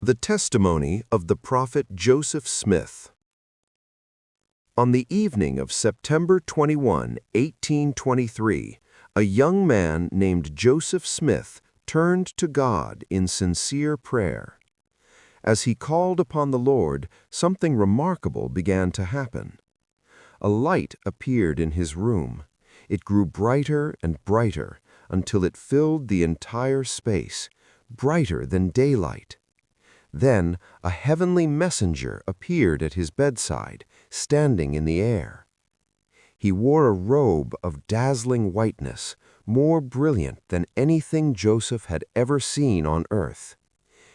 The testimony of the prophet Joseph Smith. On the evening of September 21, 1823, a young man named Joseph Smith turned to God in sincere prayer. As he called upon the Lord, something remarkable began to happen. A light appeared in his room. It grew brighter and brighter until it filled the entire space, brighter than daylight. Then a heavenly messenger appeared at his bedside, standing in the air. He wore a robe of dazzling whiteness, more brilliant than anything Joseph had ever seen on earth.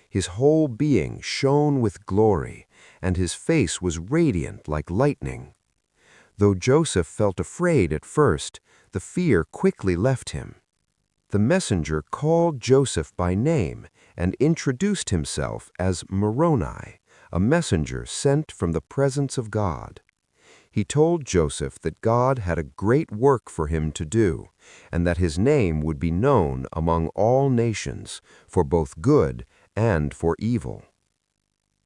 His whole being shone with glory, and his face was radiant like lightning. Though Joseph felt afraid at first, the fear quickly left him. The messenger called Joseph by name and introduced himself as Moroni, a messenger sent from the presence of God. He told Joseph that God had a great work for him to do, and that his name would be known among all nations, for both good and for evil.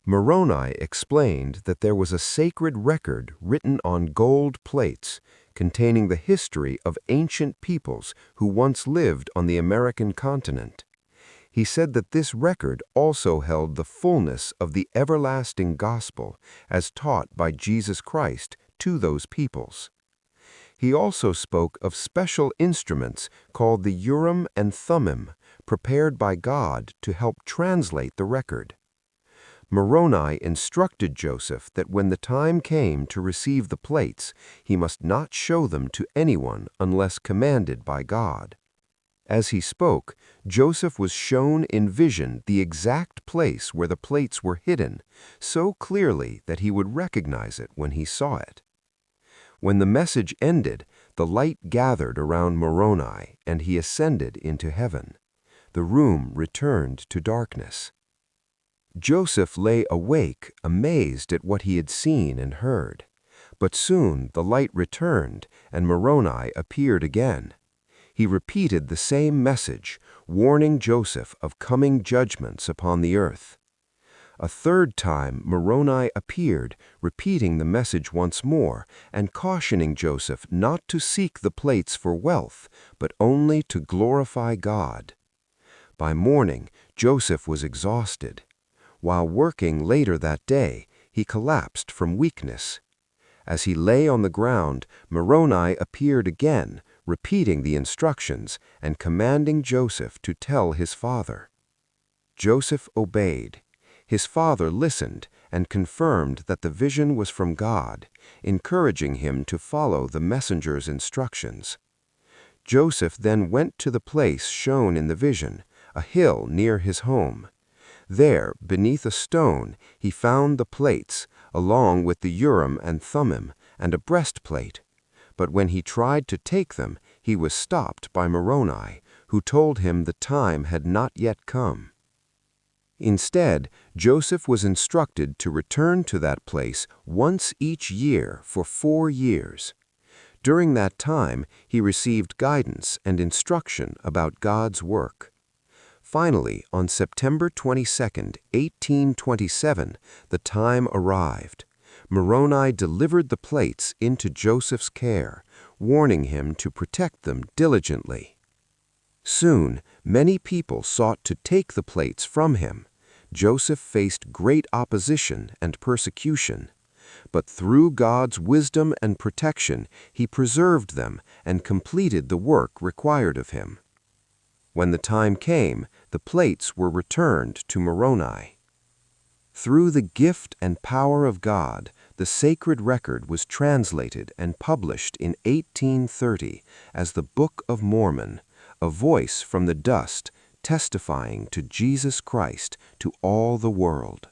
Moroni explained that there was a sacred record written on gold plates containing the history of ancient peoples who once lived on the American continent. He said that this record also held the fullness of the everlasting gospel as taught by Jesus Christ to those peoples. He also spoke of special instruments called the Urim and Thummim, prepared by God to help translate the record. Moroni instructed Joseph that when the time came to receive the plates, he must not show them to anyone unless commanded by God. As he spoke, Joseph was shown in vision the exact place where the plates were hidden, so clearly that he would recognize it when he saw it. When the message ended, the light gathered around Moroni, and he ascended into heaven. The room returned to darkness. Joseph lay awake, amazed at what he had seen and heard. But soon the light returned, and Moroni appeared again. He repeated the same message, warning Joseph of coming judgments upon the earth. A third time Moroni appeared, repeating the message once more, and cautioning Joseph not to seek the plates for wealth, but only to glorify God. By morning, Joseph was exhausted. While working later that day, he collapsed from weakness. As he lay on the ground, Moroni appeared again, repeating the instructions and commanding Joseph to tell his father. Joseph obeyed. His father listened and confirmed that the vision was from God, encouraging him to follow the messenger's instructions. Joseph then went to the place shown in the vision, a hill near his home. There, beneath a stone, he found the plates, along with the Urim and Thummim and a breastplate. But when he tried to take them, he was stopped by Moroni, who told him the time had not yet come. Instead, Joseph was instructed to return to that place once each year for 4 years. During that time, he received guidance and instruction about God's work. Finally, on September 22, 1827, the time arrived. Moroni delivered the plates into Joseph's care, warning him to protect them diligently. Soon, many people sought to take the plates from him. Joseph faced great opposition and persecution. But through God's wisdom and protection, he preserved them and completed the work required of him. When the time came, the plates were returned to Moroni. Through the gift and power of God, the sacred record was translated and published in 1830 as the Book of Mormon, a voice from the dust testifying to Jesus Christ to all the world.